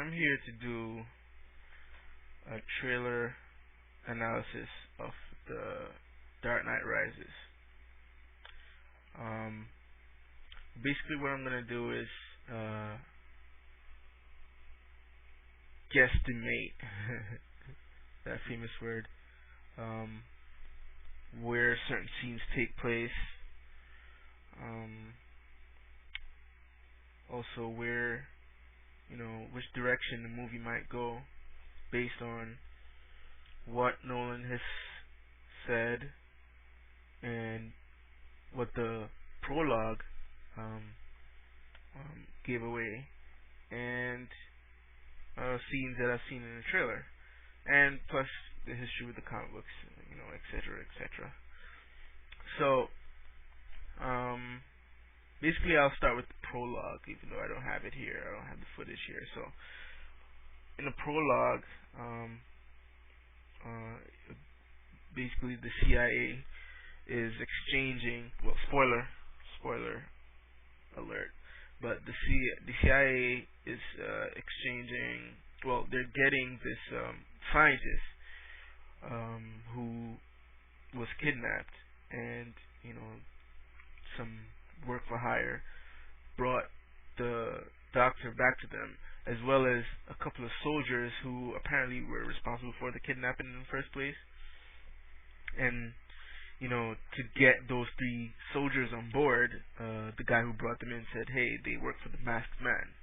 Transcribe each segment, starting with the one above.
I'm here to do a trailer analysis of the Dark Knight Rises. Basically what I'm gonna do is guesstimate that famous word, where certain scenes take place, also where, which direction the movie might go based on what Nolan has said and what the prologue gave away, and scenes that I've seen in the trailer, and plus the history with the comic books, etc., etc. So, basically I'll start with the prologue, even though I don't have it here. I don't have the footage here. So, in the prologue, basically the CIA is exchanging, well, spoiler alert, but the CIA is exchanging, well, they're getting this scientist who was kidnapped, and some work for hire brought the doctor back to them, as well as a couple of soldiers who apparently were responsible for the kidnapping in the first place. And to get those 3 soldiers on board, the guy who brought them in said, hey, they work for the masked man,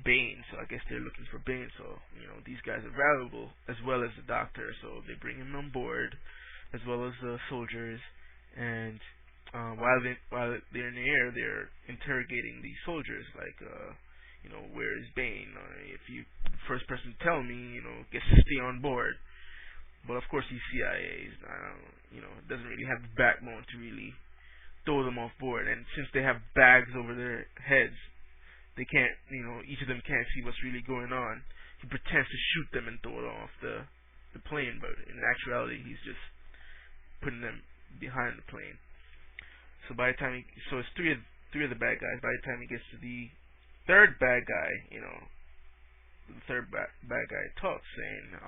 Bane, so I guess they're looking for Bane, so these guys are valuable, as well as the doctor, so they bring him on board, as well as the soldiers. And while they're in the air, they're interrogating these soldiers, like, where is Bane? If you first person to tell me, gets to stay on board. But of course, these CIAs, doesn't really have the backbone to really throw them off board. And since they have bags over their heads, they can't, each of them can't see what's really going on. He pretends to shoot them and throw them off the plane, but in actuality, he's just putting them behind the plane. So by the time so it's three of the bad guys. By the time he gets to the third bad guy, the third bad guy talks, saying,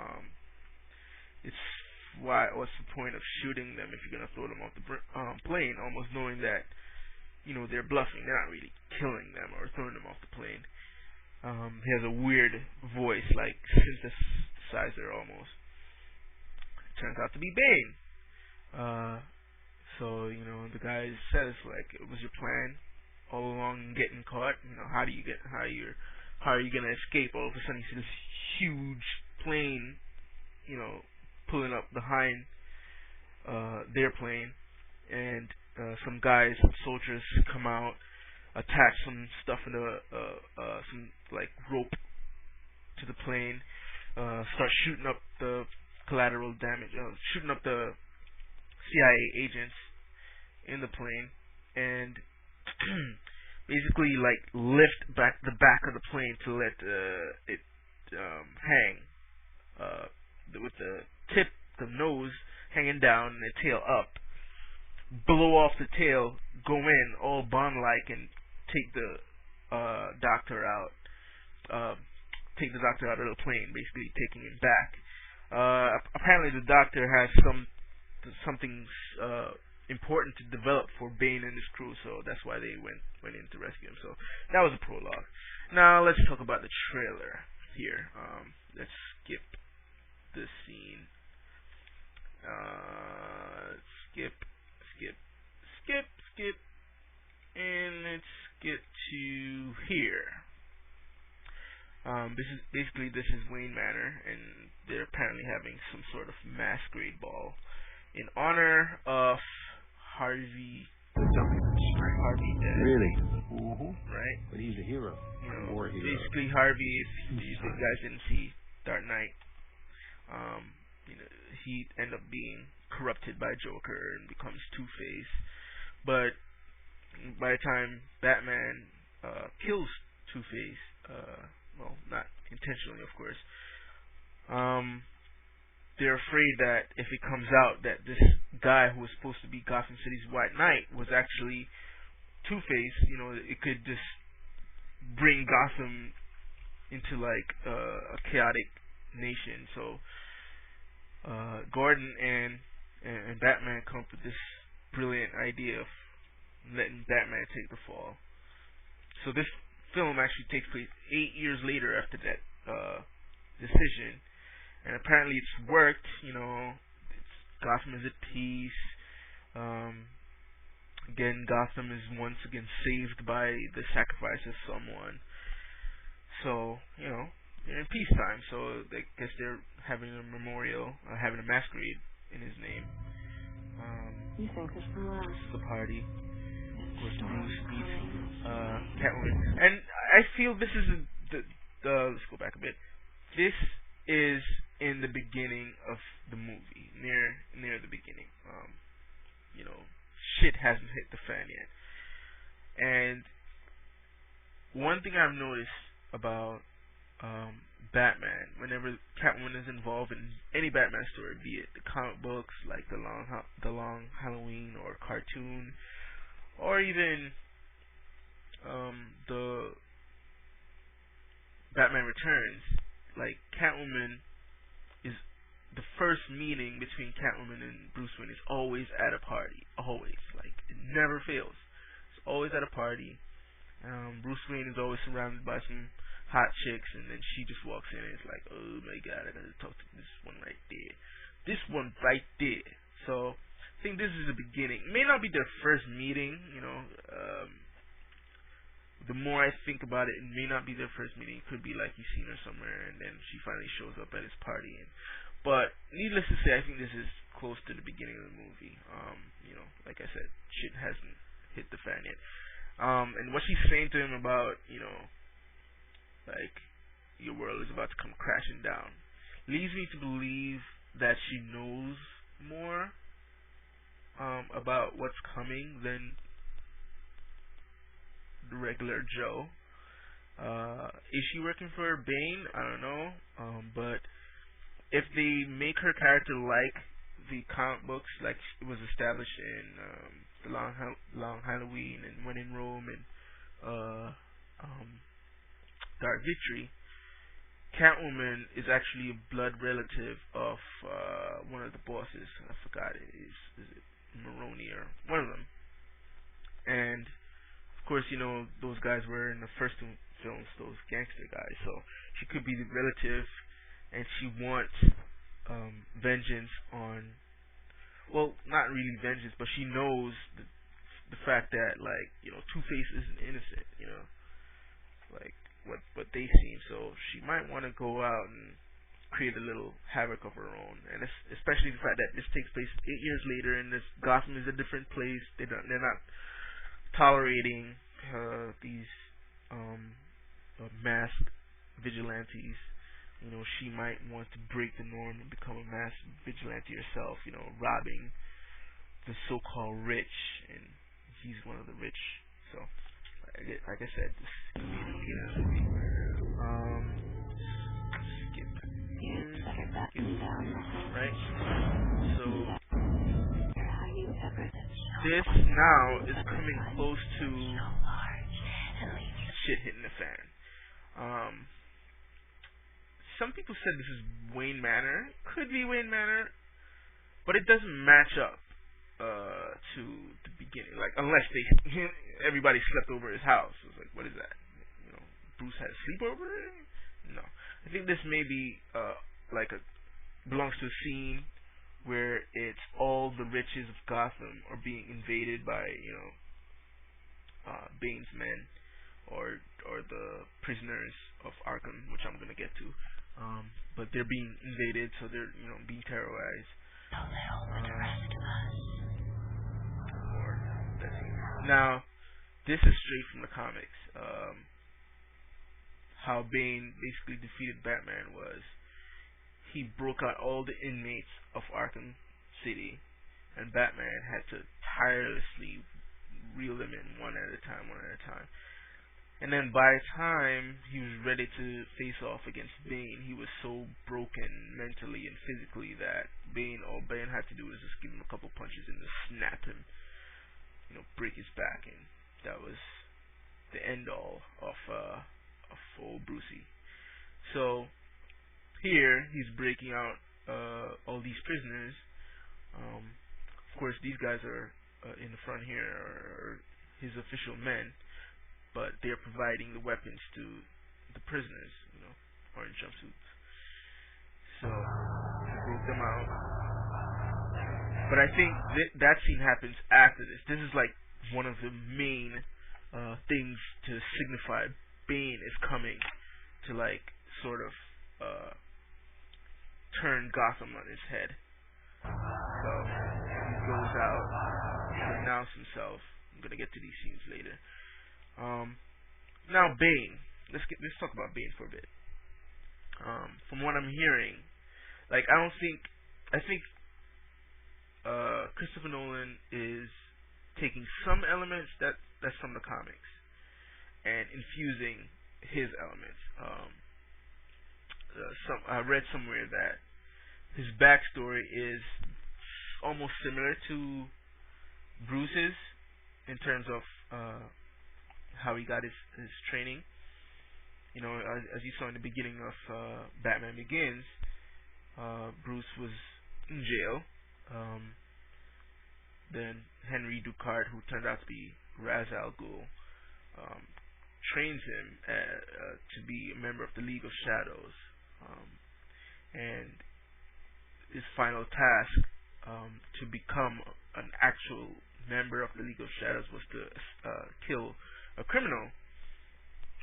what's the point of shooting them if you're gonna throw them off the plane, almost knowing that they're bluffing, they're not really killing them or throwing them off the plane. He has a weird voice, like synthesizer almost. Turns out to be Bane. So the guy says, like, it was your plan all along getting caught. How are you gonna escape? All of a sudden you see this huge plane pulling up behind their plane, and some soldiers come out, attach some stuff in some like rope to the plane, start shooting up the collateral damage, shooting up the CIA agents in the plane, and basically like lift back the back of the plane to let it hang, with the nose hanging down and the tail up, blow off the tail, go in all Bond-like, and take the doctor out of the plane, basically taking him back. Apparently the doctor has something important to develop for Bane and his crew, so that's why they went in to rescue him. So that was a prologue. Now let's talk about the trailer here. Let's skip this scene. Skip, and let's get to here. This is Wayne Manor, and they're apparently having some sort of masquerade ball in honor of Harvey Dent. Really? Right? But he's a hero. War hero. Basically, Harvey, if you guys didn't see Dark Knight, he ended up being corrupted by Joker and becomes Two-Face. But by the time Batman kills Two-Face, well, not intentionally, of course, they're afraid that if it comes out that this guy who was supposed to be Gotham City's White Knight was actually Two-Face, it could just bring Gotham into like a chaotic nation. So Gordon and Batman come up with this brilliant idea of letting Batman take the fall. So this film actually takes place 8 years later after that decision, and apparently it's worked. Gotham is at peace. Again, Gotham is once again saved by the sacrifice of someone. So they're in peacetime. So I guess they're having a memorial, having a masquerade in his name. You think this will last? This is the party. Of course, Bruce beats Catwoman, and I feel this is let's go back a bit. This is in the beginning of the movie, near the beginning. Shit hasn't hit the fan yet. And one thing I've noticed about Batman, whenever Catwoman is involved in any Batman story, be it the comic books like the Long Halloween or cartoon, or even the Batman Returns, like Catwoman is the first meeting between Catwoman and Bruce Wayne is always at a party. Always. Like, it never fails. It's always at a party. Bruce Wayne is always surrounded by some hot chicks, and then she just walks in and it's like, oh my god, I gotta talk to this one right there. This one right there. So, I think this is the beginning. It may not be their first meeting, the more I think about it, it may not be their first meeting. It could be like he's seen her somewhere, and then she finally shows up at his party. But needless to say, I think this is close to the beginning of the movie. Like I said, shit hasn't hit the fan yet. And what she's saying to him about, like, your world is about to come crashing down, leads me to believe that she knows more about what's coming than the regular Joe. Is she working for Bane? I don't know. But if they make her character like the comic books, like it was established in the Long Halloween and When in Rome and Dark Victory, Catwoman is actually a blood relative of one of the bosses. I forgot it is it Maroni or one of them. And of course, those guys were in the first two films, those gangster guys. So she could be the relative, and she wants vengeance on, well, not really vengeance, but she knows the fact that, like, Two-Face isn't innocent, like what they seem. So she might want to go out and create a little havoc of her own, and especially the fact that this takes place 8 years later, and this Gotham is a different place. They're not tolerating these masked vigilantes. She might want to break the norm and become a mass vigilante herself, robbing the so-called rich, and he's one of the rich. So, like I said, this could be the beginning of the movie. Right? So, this now is coming close to shit hitting the fan. Some people said this is Wayne Manor. Could be Wayne Manor, but it doesn't match up to the beginning. Like, unless everybody slept over his house. It's like, what is that? Bruce had a sleepover? No. I think this may be belongs to a scene where it's all the riches of Gotham are being invaded by Bane's men or the prisoners of Arkham, which I'm gonna get to. But they're being invaded, so they're being terrorized. A little with the rest of us. Now, this is straight from the comics. How Bane basically defeated Batman was he broke out all the inmates of Arkham City, and Batman had to tirelessly reel them in one at a time. And then by the time he was ready to face off against Bane, he was so broken mentally and physically that all Bane had to do was just give him a couple punches and just snap him, break his back, and that was the end all of old Brucey. So here he's breaking out all these prisoners. Of course, these guys are in the front here are his official men, but they're providing the weapons to the prisoners, orange jumpsuits. So he broke them out. But I think that scene happens after this. This is like one of the main things to signify Bane is coming to like sort of turn Gotham on its head. So he goes out to announce himself. I'm gonna get to these scenes later. Now Bane. Let's talk about Bane for a bit. From what I'm hearing, like I think Christopher Nolan is taking some elements that's from the comics and infusing his elements. I read somewhere that his backstory is almost similar to Bruce's in terms of how he got his training. As you saw in the beginning of Batman Begins, Bruce was in jail. Then Henry Ducard, who turned out to be Ra's al Ghul, trains him to be a member of the League of Shadows. And his final task to become an actual member of the League of Shadows was to kill a criminal,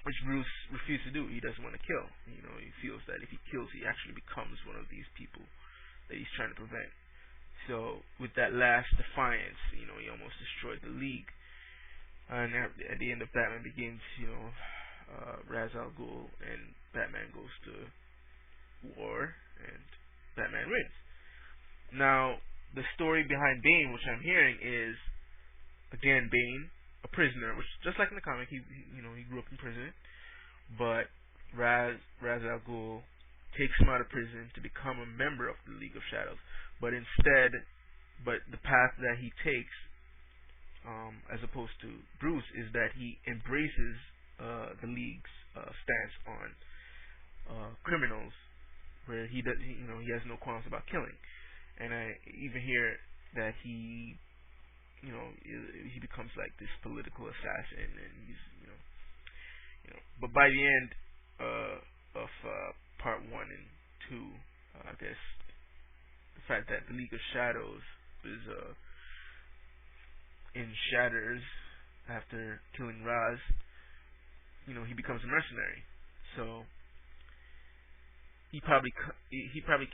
which Bruce refused to do. He doesn't want to kill. He feels that if he kills, he actually becomes one of these people that he's trying to prevent. So with that last defiance, he almost destroyed the League. And at the end of Batman Begins, Ra's al Ghul and Batman goes to war, and Batman wins. Now, the story behind Bane, which I'm hearing, is again Bane, a prisoner, which just like in the comic, he grew up in prison, but Ra's al Ghul takes him out of prison to become a member of the League of Shadows. But the path that he takes, as opposed to Bruce, is that he embraces the League's stance on criminals, where he has no qualms about killing. And I even hear that he becomes like this political assassin, and he's But by the end of part 1 and 2, I guess the fact that the League of Shadows is in shatters after killing Ra's, he becomes a mercenary. So he probably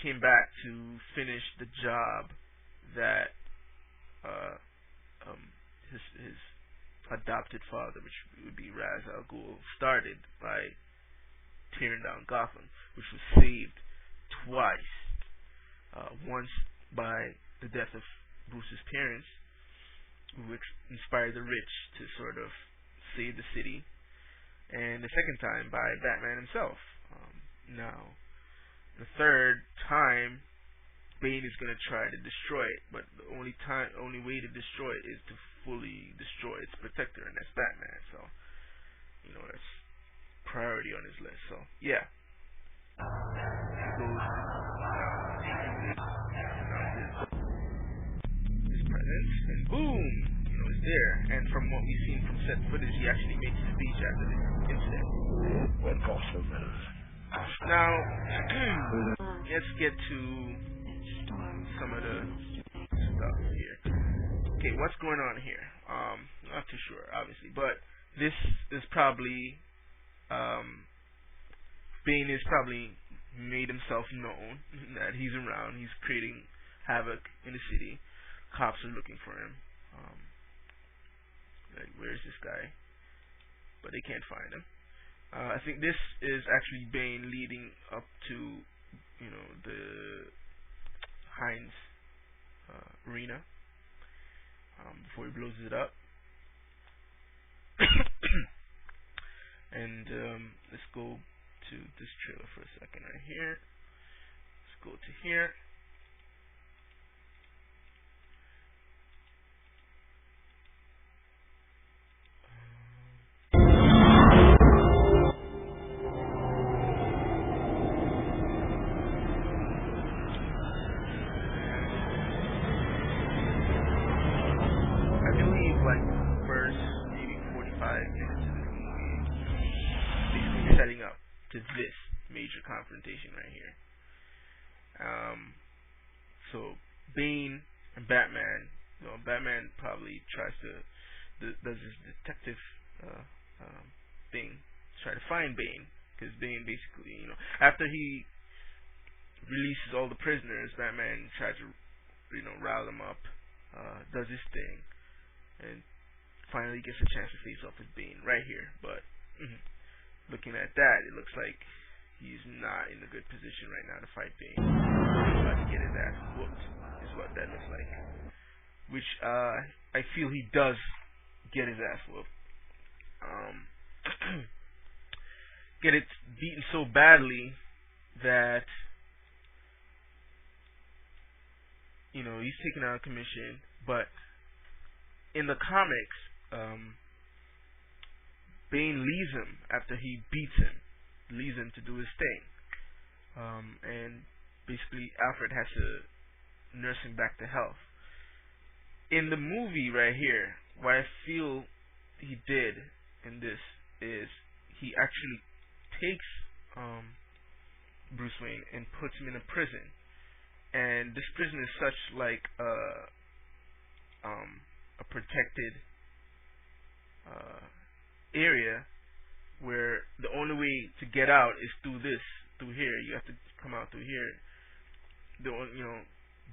came back to finish the job that his adopted father, which would be Ra's al Ghul, started by tearing down Gotham, which was saved twice. Once by the death of Bruce's parents, who inspired the rich to sort of save the city, and the second time by Batman himself. Now, the third time, Bane is going to try to destroy it, but the only way to destroy it is to fully destroy its protector, and that's Batman. So, that's priority on his list. So, yeah. He goes his presence, and boom, it's there. And from what we've seen from set footage, he actually makes a speech after this incident. Now, let's get to some of the stuff here. Okay, what's going on here? Not too sure, obviously, but this is probably Bane has probably made himself known that he's around. He's creating havoc in the city. Cops are looking for him. Like, where's this guy? But they can't find him. I think this is actually Bane leading up to, the Heinz arena before he blows it up. And let's go to this trailer for a second right here. Let's go to here. like the first maybe 45 minutes of this movie, basically setting up to this major confrontation right here. So Bane and Batman, Batman probably tries to does this detective thing, try to find Bane, because Bane basically, after he releases all the prisoners, Batman tries to rile them up, does his thing, and finally gets a chance to face off with Bane right here. But looking at that, it looks like he's not in a good position right now to fight Bane. He's about to get his ass whooped, is what that looks like. Which I feel he does get his ass whooped. Get it beaten so badly that he's taken out of commission. But in the comics, Bane leaves him after he beats him, leaves him to do his thing, and basically Alfred has to nurse him back to health. In the movie right here, what I feel he did in this is he actually takes Bruce Wayne and puts him in a prison, and this prison is such like a protected area where the only way to get out is through here. You have to come out through here.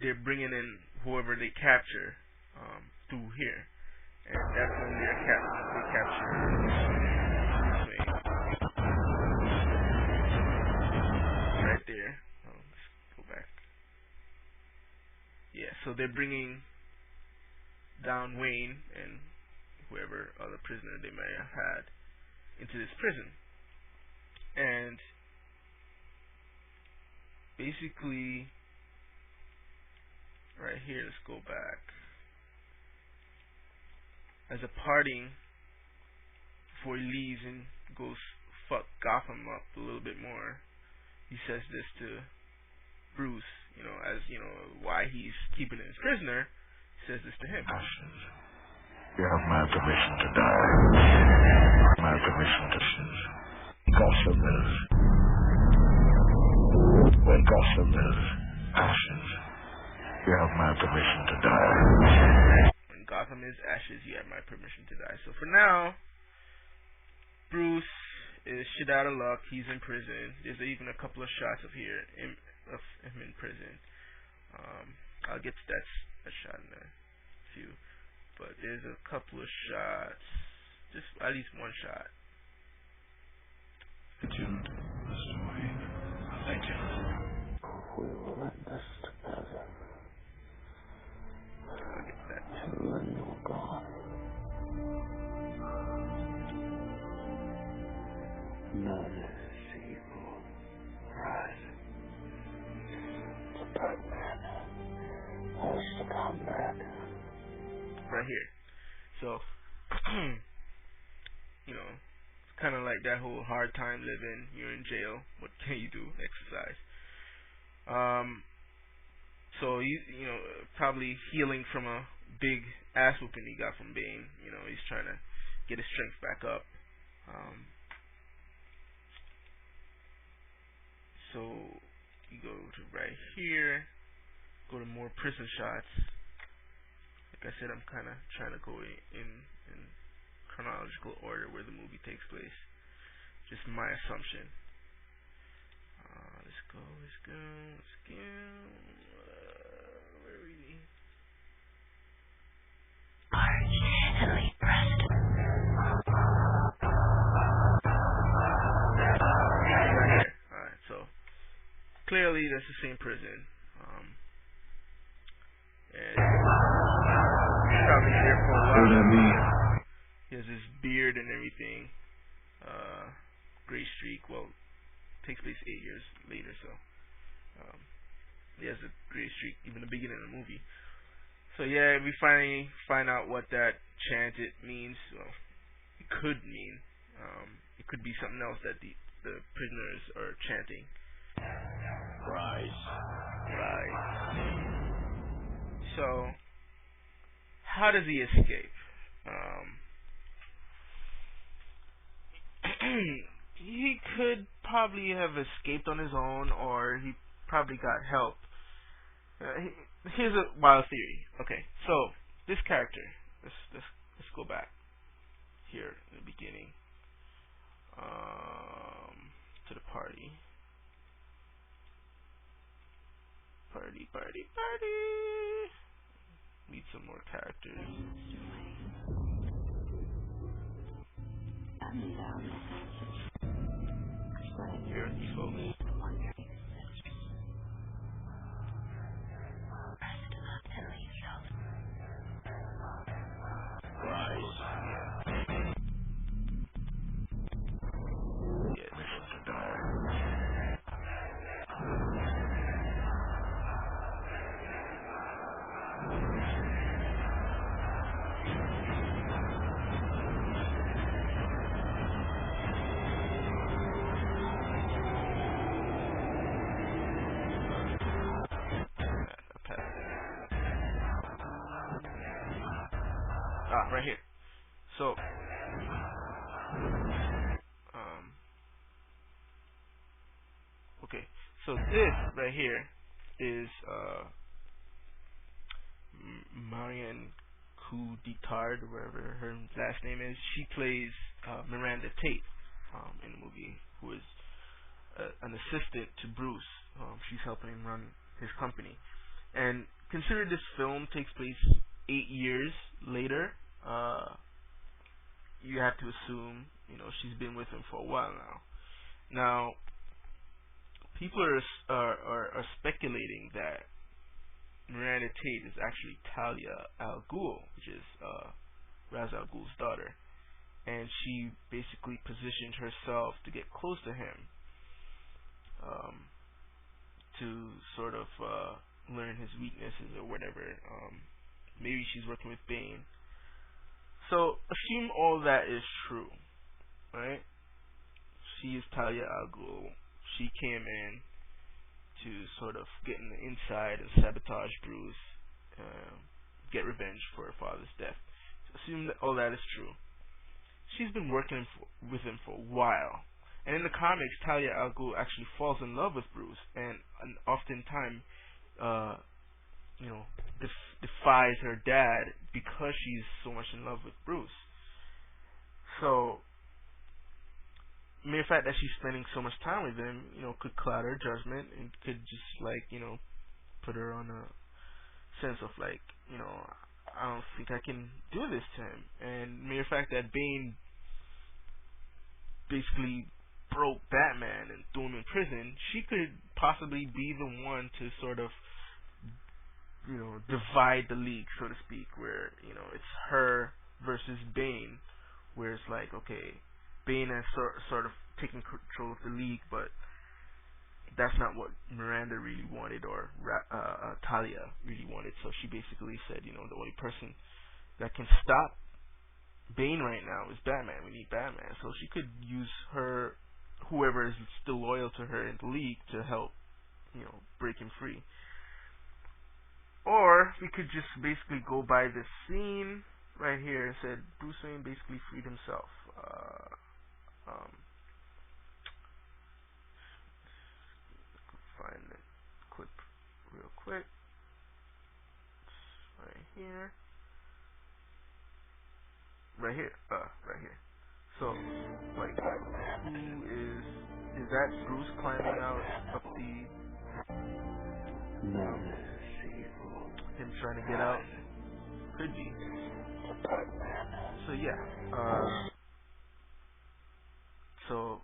They're bringing in whoever they capture through here, and that's when they capture Bruce Wayne. Right there. Let's go back. Yeah, so they're bringing down Wayne and whoever other prisoner they may have had into this prison. And basically, right here, let's go back. As a parting, before he leaves and goes fuck Gotham up a little bit more, he says this to Bruce, why he's keeping him as prisoner. He says this to him. You have my permission to die. My permission to choose. Gotham is. When Gotham is ashes, you have my permission to die. When Gotham is ashes, you have my permission to die. So for now, Bruce is shit out of luck. He's in prison. There's even a couple of shots of him in prison. I'll get to that shot in a few. But there's a couple of shots, just at least one shot. Legend, the story, a legend. We were in this together. I'll get to that. And then you were gone. None is evil. Right. The Batman has to come back. Right here. So, it's kind of like that whole hard time living. You're in jail. What can you do? Exercise. So probably healing from a big ass whooping he got from Bane. He's trying to get his strength back up. So you go to right here. Go to more prison shots. Like I said, I'm kind of trying to go in chronological order where the movie takes place. Just my assumption. Let's go. Where are we? Large, heavily pressed. Right here. Alright, so clearly that's the same prison. And he's probably there for a while. He has his beard and everything. Gray streak. Well, takes place 8 years later, so he has a gray streak even the beginning of the movie. So yeah, we finally find out what that chant it means. Well, it could mean. It could be something else that the prisoners are chanting. Rise. So, how does he escape? He could probably have escaped on his own, or he probably got help. Here's a wild theory. Okay, so this character. Let's go back here in the beginning. To the party. Party. Meet some more characters. Here are these folks. Yes. Mission to die. Right here. So, okay. So this right here is Marianne Cotillard, whatever her last name is. She plays Miranda Tate in the movie, who is an assistant to Bruce. She's helping him run his company. And consider this film takes place 8 years later. You have to assume, she's been with him for a while now. Now, people are speculating that Miranda Tate is actually Talia al Ghul, which is Ra's al Ghul's daughter, and she basically positioned herself to get close to him, to sort of learn his weaknesses or whatever. Maybe she's working with Bane. So assume all that is true, right? She is Talia al Ghul. She came in to sort of get in the inside and sabotage Bruce, get revenge for her father's death. So assume that all that is true. She's been working with him for a while. And in the comics, Talia al Ghul actually falls in love with Bruce, and oftentimes, defies her dad because she's so much in love with Bruce. So, the mere fact that she's spending so much time with him, could cloud her judgment and could just put her on a sense of I don't think I can do this to him. And the mere fact that Bane basically broke Batman and threw him in prison, she could possibly be the one to sort of divide the league, so to speak, where it's her versus Bane, where it's like, okay, Bane has sort of taken control of the league, but that's not what Miranda really wanted, or Talia really wanted. So she basically said, the only person that can stop Bane right now is Batman. We need Batman. So she could use whoever is still loyal to her in the league to help, break him free. Or we could just basically go by this scene right here and said Bruce Wayne basically freed himself. Find the clip real quick. Right here. Right here. So, who is that Bruce climbing out up the, him trying to get out? Could be. So yeah, so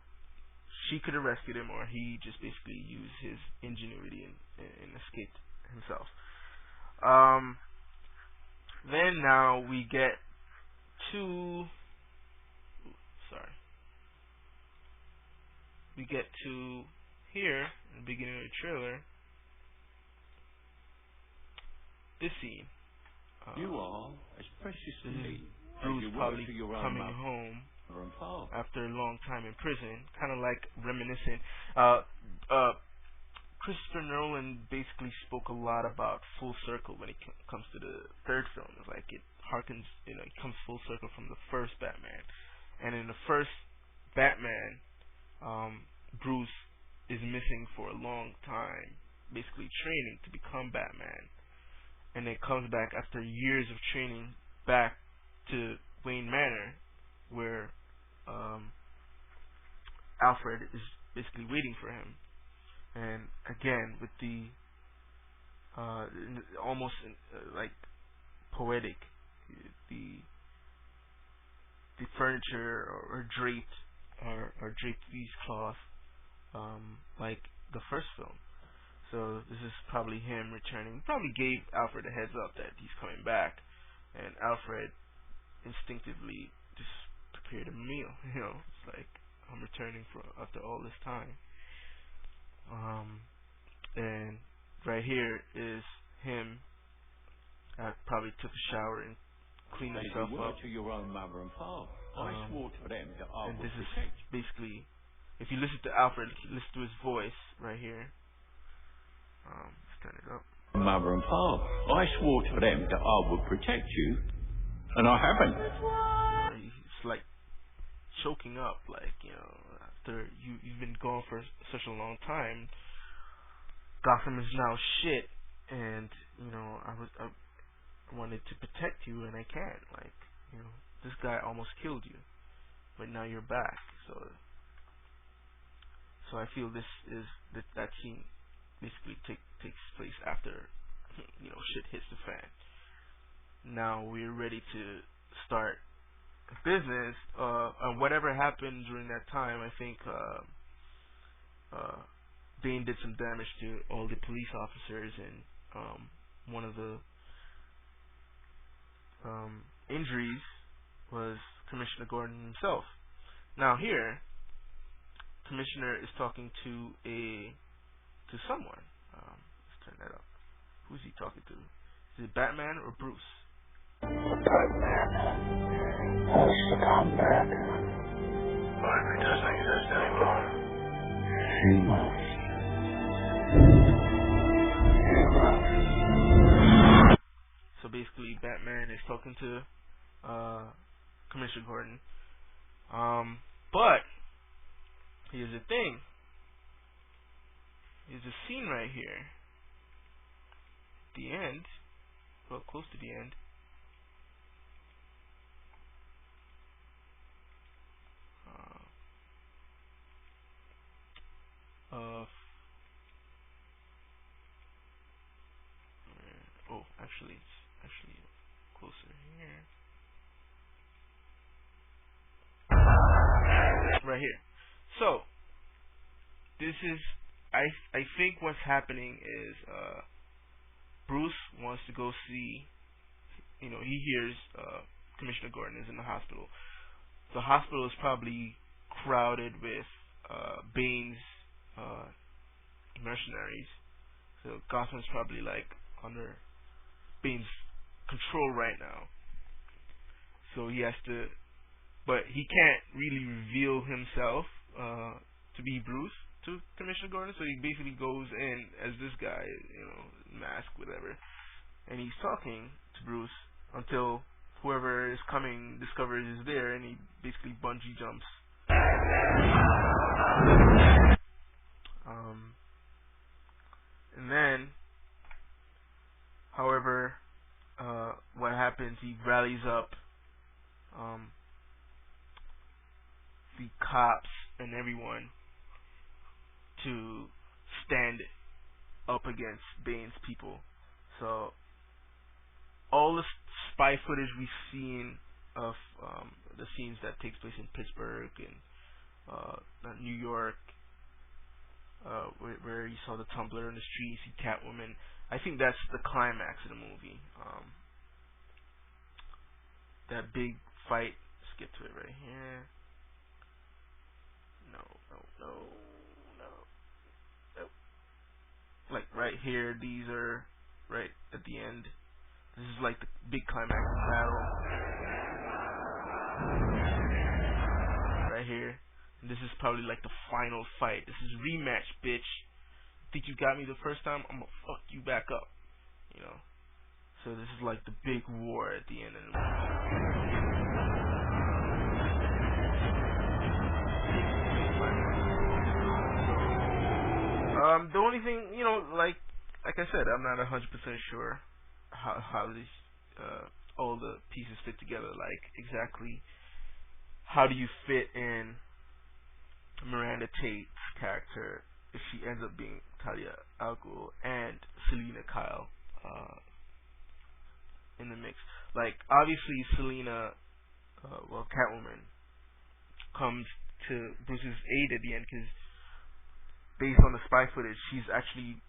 she could have rescued him, or he just basically used his ingenuity and escaped himself. Then now we get to, here in the beginning of the trailer, this scene. You are as precious to me as Bruce you were probably to your own coming mother home and father. after a long time in prison, kind of like reminiscent. Christopher Nolan basically spoke a lot about full circle when it comes to the third film. It's like it harkens, it comes full circle from the first Batman. And in the first Batman, Bruce is missing for a long time, basically training to become Batman, and then comes back after years of training back to Wayne Manor, where Alfred is basically waiting for him. And again, with the almost like poetic, the furniture or draped or draped these cloth, like the first film. So this is probably him returning. Probably gave Alfred a heads up that he's coming back, and Alfred instinctively just prepared a meal. It's like, I'm returning after all this time. And right here is him. Probably took a shower and cleaned himself up. To your own mother and father. I swore to them that I and would this is protect basically, if you listen to Alfred, listen to his voice right here. Let's turn it up. mother and father. I swore to them that I would protect you, and I haven't. It's like choking up, like, after you've been gone for such a long time. Gotham is now shit, and I wanted to protect you, and I can't. Like, this guy almost killed you, but now you're back. So I feel this is that scene basically takes place after shit hits the fan. Now we're ready to start business. And whatever happened during that time, I think Bane did some damage to all the police officers, and one of the injuries was Commissioner Gordon himself. Now here, Commissioner is talking to someone. Let's turn that up. Who's he talking to? Is it Batman or Bruce? The Batman has to come back. What if he doesn't exist anymore? He must. He must. So basically, Batman is talking to Commissioner Gordon. But here's the thing. Here's a scene right here. The end. Well, close to the end. It's actually closer here. Right here. So this is, I think what's happening is Bruce wants to go see. He hears Commissioner Gordon is in the hospital. The hospital is probably crowded with Bane's mercenaries. So Gotham's probably like under Bane's control right now. So he has to, but he can't really reveal himself to be Bruce to Commissioner Gordon. So he basically goes in as this guy, mask, whatever, and he's talking to Bruce until whoever is coming discovers he's there, and he basically bungee jumps. And then, however, what happens? He rallies up the cops and everyone to stand up against Bane's people. So all the spy footage we've seen of the scenes that takes place in Pittsburgh and New York, where you saw the tumbler in the street, you see Catwoman. I think that's the climax of the movie. That big fight. Let's get to it right here. No. Like right here, these are right at the end. This is like the big climax battle. Right here. And this is probably like the final fight. This is rematch, bitch. think you got me the first time, I'm gonna fuck you back up. You know. So this is like the big war at the end of the movie. The only thing, like I said, I'm not 100% sure how these all the pieces fit together. Like exactly how do you fit in Miranda Tate's character if she ends up being Talia al Ghul and Selena Kyle in the mix. Like obviously Selena, Catwoman, comes to Bruce's aid at the end because based on the spy footage, she's actually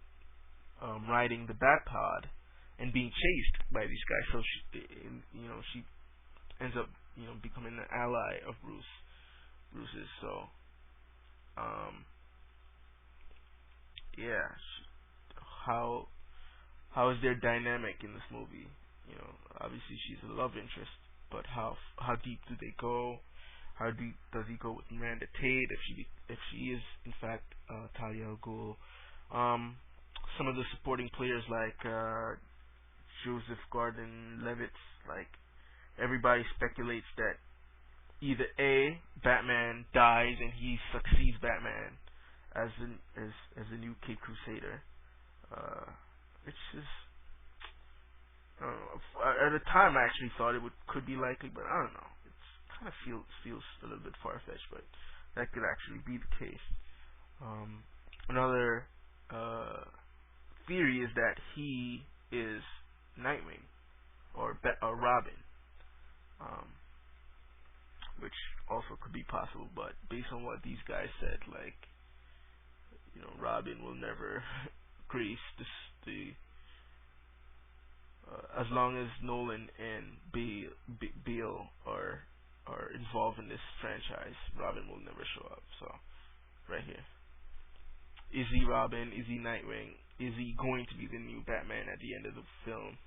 riding the Batpod and being chased by these guys. So she ends up becoming an ally of Bruce's. So yeah, how is their dynamic in this movie? Obviously she's a love interest, but how deep do they go? How deep does he go with Miranda Tate if she is in fact Talia al Ghul? Some of the supporting players like Joseph Gordon-Levitt, like everybody speculates that either A, Batman dies and he succeeds Batman as the new Cape Crusader, which is, I don't know. At the time, I actually thought it could be likely, but I don't know. It's kind of feels a little bit far fetched, but that could actually be the case. Another theory is that he is Nightwing or Robin, which also could be possible. But based on what these guys said, like Robin will never grace the as long as Nolan and Bale are involved in this franchise, Robin will never show up. So, right here. Is he Robin? Is he Nightwing? Is he going to be the new Batman at the end of the film?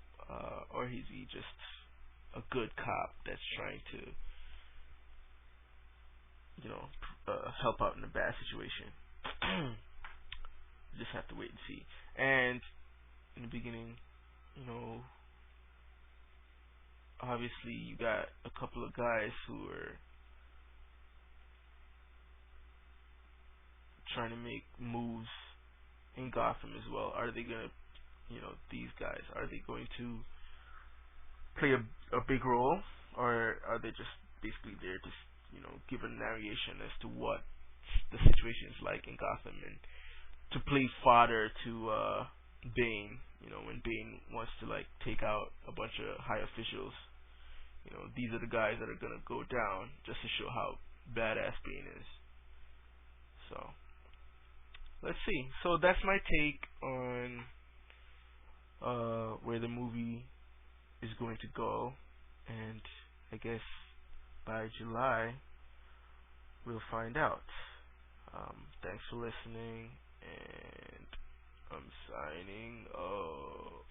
Or is he just a good cop that's trying to, help out in a bad situation? Just have to wait and see. And in the beginning, obviously you got a couple of guys who are trying to make moves in Gotham as well. Are they gonna, these guys, are they going to play a big role, or are they just basically there to, give a narration as to what the situation is like in Gotham and to play fodder to Bane, when Bane wants to like take out a bunch of high officials. These are the guys that are gonna go down just to show how badass Bane is. So let's see. So that's my take on where the movie is going to go, and I guess by July we'll find out. Thanks for listening, and I'm signing off.